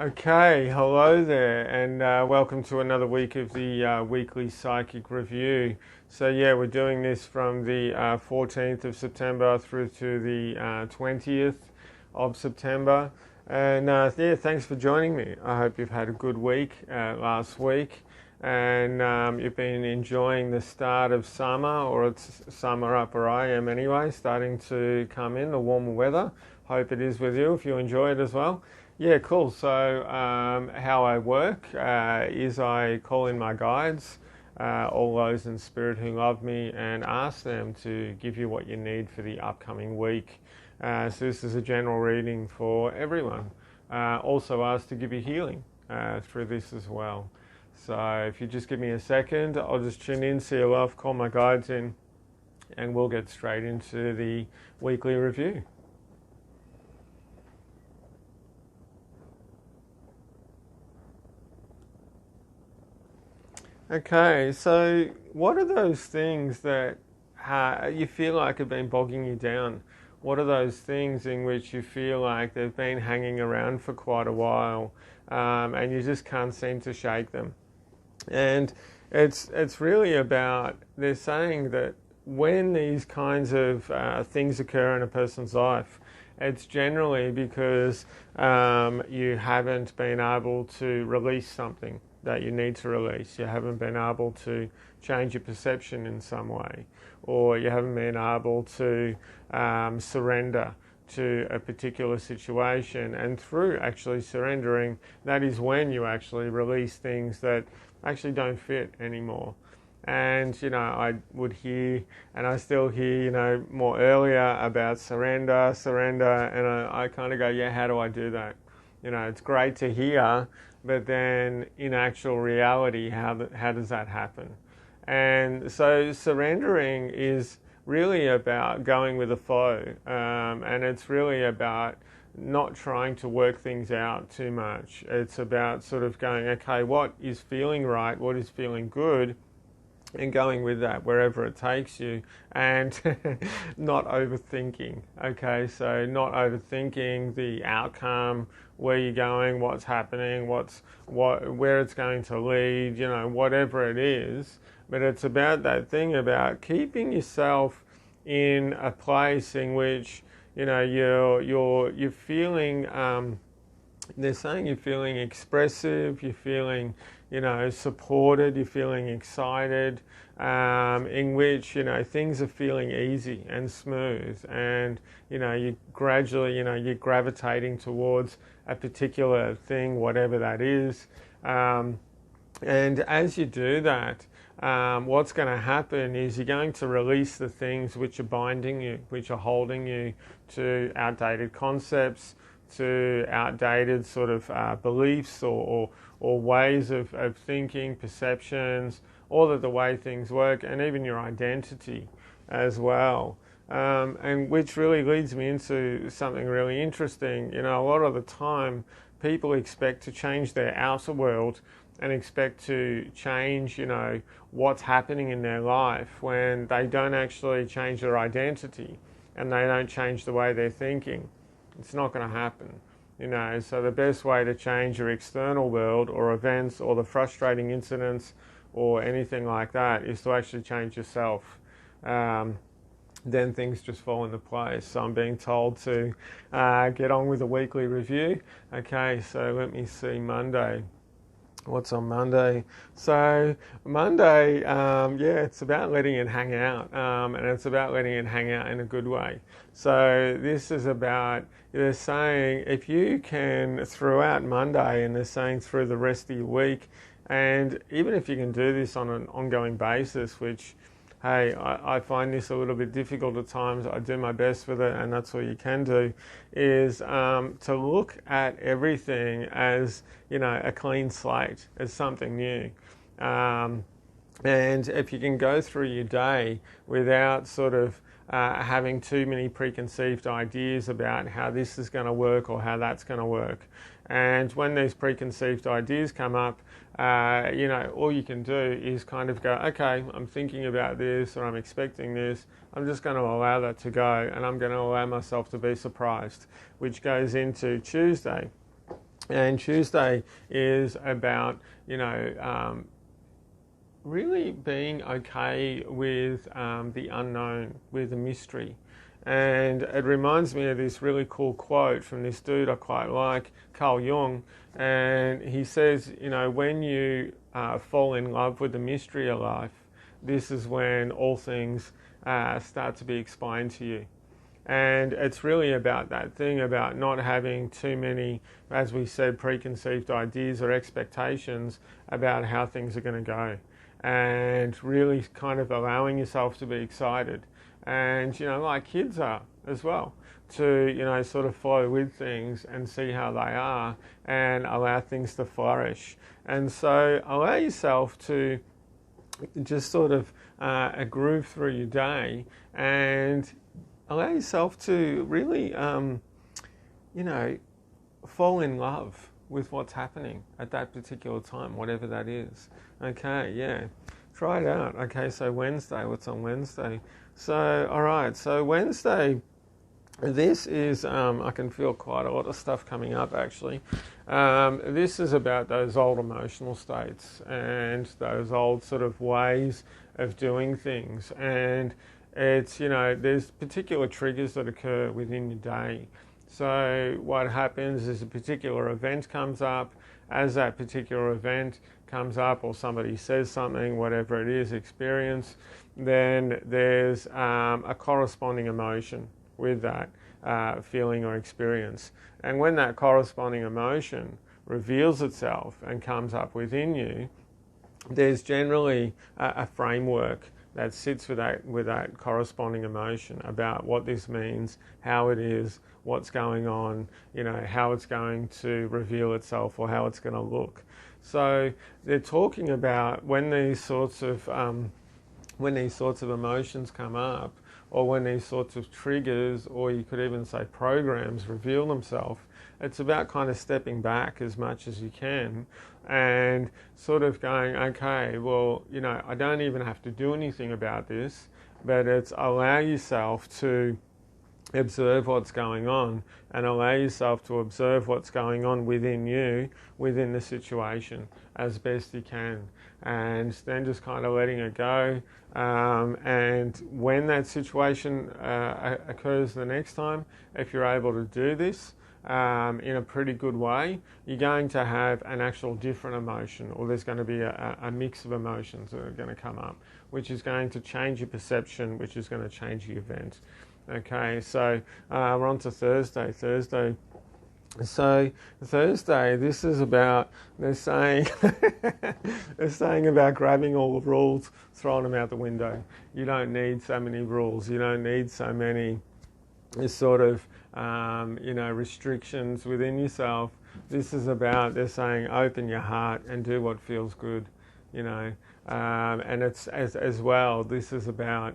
Okay, hello there, and welcome to another week of the weekly psychic review. So, yeah, we're doing this from the 14th of September through to the 20th of September. And yeah, thanks for joining me. I hope you've had a good week last week, and you've been enjoying the start of summer, or it's summer up where I am anyway, starting to come in, the warmer weather. Hope it is with you if you enjoy it as well. Yeah, cool. So, how I work is I call in my guides, all those in spirit who love me, and ask them to give you what you need for the upcoming week. So, this is a general reading for everyone. Also, asked to give you healing through this as well. So, if you just give me a second, I'll just tune in, seal off, call my guides in, and we'll get straight into the weekly review. Okay, so what are those things that you feel like have been bogging you down? What are those things in which you feel like they've been hanging around for quite a while, and you just can't seem to shake them? And it's really about, they're saying that when these kinds of things occur in a person's life, it's generally because you haven't been able to release something that you need to release. You haven't been able to change your perception in some way, or you haven't been able to surrender to a particular situation. And through actually surrendering, that is when you actually release things that actually don't fit anymore. And, I would hear, and I still hear, more earlier about surrender, and I kind of go, yeah, how do I do that? It's great to hear, but then in actual reality, how does that happen? And so surrendering is really about going with the flow, and it's really about not trying to work things out too much. It's about sort of going, okay, what is feeling right, what is feeling good, and going with that wherever it takes you, and not overthinking. Okay, so not overthinking the outcome, where you're going, what's happening, where it's going to lead, whatever it is. But it's about that thing about keeping yourself in a place in which you're feeling. They're saying you're feeling expressive, you're feeling, supported, you're feeling excited, in which, things are feeling easy and smooth, and, you gradually, you're gravitating towards a particular thing, whatever that is. And as you do that, what's going to happen is you're going to release the things which are binding you, which are holding you to outdated concepts, to outdated sort of beliefs or ways of thinking, perceptions, all of the way things work, and even your identity as well. And which really leads me into something really interesting. A lot of the time people expect to change their outer world and expect to change, what's happening in their life, when they don't actually change their identity and they don't change the way they're thinking. It's not going to happen. So the best way to change your external world or events or the frustrating incidents or anything like that is to actually change yourself. Then things just fall into place. So I'm being told to get on with the weekly review. Okay, so let me see, Monday. What's on Monday? So Monday, it's about letting it hang out, and it's about letting it hang out in a good way. So this is about, they're saying, if you can, throughout Monday, and they're saying through the rest of your week, and even if you can do this on an ongoing basis, which, hey, I find this a little bit difficult at times. I do my best with it, and that's all you can do, is to look at everything as, a clean slate, as something new. And if you can go through your day without sort of having too many preconceived ideas about how this is going to work or how that's going to work. And when these preconceived ideas come up, all you can do is kind of go, okay, I'm thinking about this or I'm expecting this. I'm just going to allow that to go, and I'm going to allow myself to be surprised, which goes into Tuesday. And Tuesday is about, really being okay with the unknown, with the mystery. And it reminds me of this really cool quote from this dude I quite like, Carl Jung. And he says, when you fall in love with the mystery of life, this is when all things start to be explained to you. And it's really about that thing about not having too many, as we said, preconceived ideas or expectations about how things are going to go. And really kind of allowing yourself to be excited. And, like kids are as well, to, sort of flow with things and see how they are and allow things to flourish. And so allow yourself to just sort of groove through your day and allow yourself to really, fall in love with what's happening at that particular time, whatever that is. Okay, yeah, try it out. Okay, so Wednesday, what's on Wednesday? So, all right, so Wednesday, this is, I can feel quite a lot of stuff coming up actually. This is about those old emotional states and those old sort of ways of doing things. And it's, there's particular triggers that occur within your day. So what happens is a particular event comes up. As that particular event comes up or somebody says something, whatever it is, experience, then there's a corresponding emotion with that feeling or experience. And when that corresponding emotion reveals itself and comes up within you, there's generally a framework that sits with that corresponding emotion about what this means, how it is, what's going on, how it's going to reveal itself or how it's going to look. So they're talking about when these sorts of emotions come up, or when these sorts of triggers, or you could even say programs, reveal themselves, it's about kind of stepping back as much as you can and sort of going, okay, well, I don't even have to do anything about this, but it's allow yourself to observe what's going on and allow yourself to observe what's going on within you, within the situation, as best you can. And then just kind of letting it go. And when that situation occurs the next time, if you're able to do this in a pretty good way, you're going to have an actual different emotion, or there's going to be a mix of emotions that are going to come up, which is going to change your perception, which is going to change the event. Okay, so we're on to Thursday. So Thursday, this is about, they're saying about grabbing all the rules, throwing them out the window. You don't need so many rules. You don't need so many sort of, restrictions within yourself. This is about, they're saying, open your heart and do what feels good, and it's as well, this is about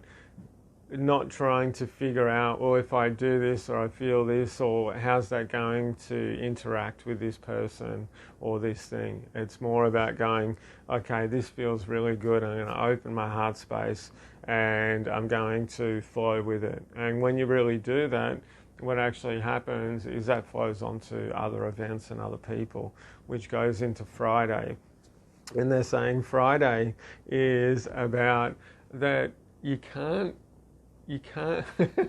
not trying to figure out, well, if I do this or I feel this, or how's that going to interact with this person or this thing. It's more about going, okay, this feels really good. I'm going to open my heart space and I'm going to flow with it. And when you really do that, what actually happens is that flows onto other events and other people, which goes into Friday. And they're saying Friday is about that you can't,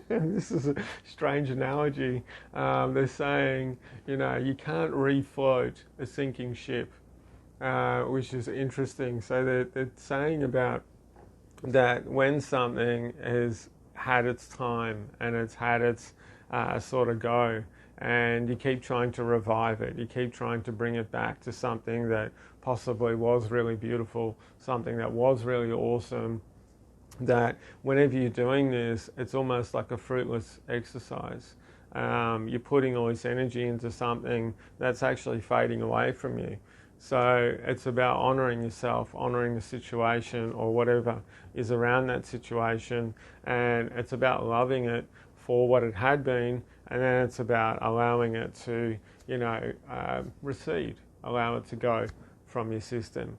this is a strange analogy, they're saying, you can't refloat a sinking ship, which is interesting. So they're saying about that when something has had its time and it's had its sort of go, and you keep trying to revive it, you keep trying to bring it back to something that possibly was really beautiful, something that was really awesome, that whenever you're doing this, it's almost like a fruitless exercise. You're putting all this energy into something that's actually fading away from you. So it's about honouring yourself, honouring the situation or whatever is around that situation, and it's about loving it for what it had been, and then it's about allowing it to, recede, allow it to go from your system,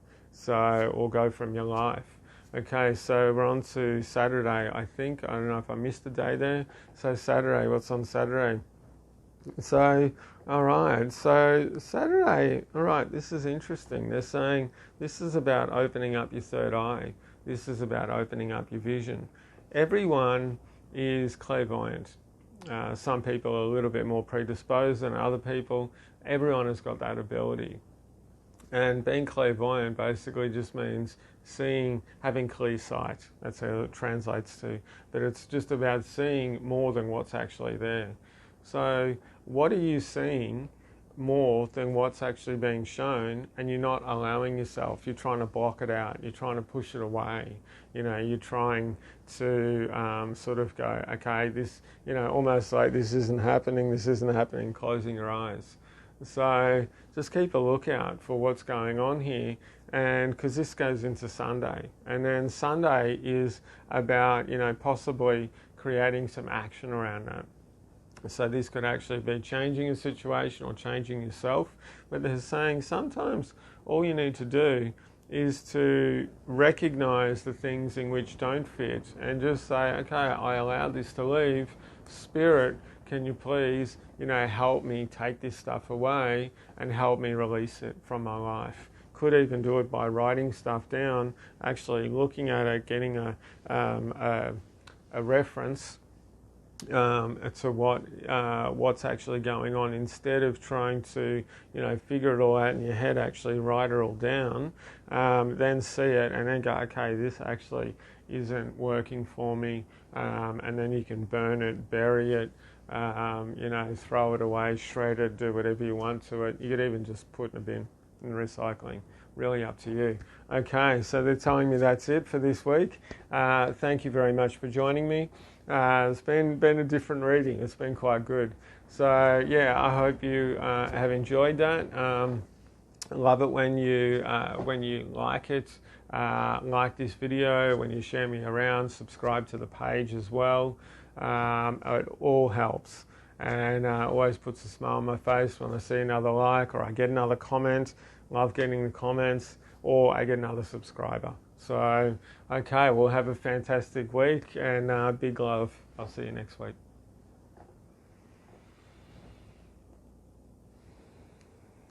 or go from your life. Okay, so we're on to Saturday, I think. I don't know if I missed a day there. So Saturday, what's on Saturday? So All right, so Saturday, all right, this is interesting. They're saying this is about opening up your third eye. This is about opening up your vision. Everyone is clairvoyant. Some people are a little bit more predisposed than other people. Everyone has got that ability. And being clairvoyant basically just means seeing, having clear sight. That's how it translates to. But it's just about seeing more than what's actually there. So, what are you seeing more than what's actually being shown? And you're not allowing yourself. You're trying to block it out. You're trying to push it away. You know, you're trying to sort of go, okay, this, you know, almost like this isn't happening. This isn't happening. Closing your eyes. So just keep a lookout for what's going on here, and because this goes into Sunday, and then Sunday is about, you know, possibly creating some action around that. So this could actually be changing a situation or changing yourself, but they're saying sometimes all you need to do is to recognize the things in which don't fit and just say, okay, I allowed this to leave. Spirit, can you please, you know, help me take this stuff away and help me release it from my life. Could even do it by writing stuff down, actually looking at it, getting a reference to what's actually going on, instead of trying to, you know, figure it all out in your head. Actually write it all down, then see it, and then go, okay, this actually isn't working for me, and then you can burn it, bury it, you know, throw it away, shred it, do whatever you want to it. You could even just put in a bin and recycling. Really up to you. Okay, so they're telling me that's it for this week. Thank you very much for joining me. It's been a different reading. It's been quite good. So yeah, I hope you have enjoyed that. I love it when you like it, like this video, when you share me around, subscribe to the page as well. It all helps, and always puts a smile on my face when I see another like, or I get another comment. Love getting the comments, or I get another subscriber. So, okay, we'll have a fantastic week, and big love. I'll see you next week.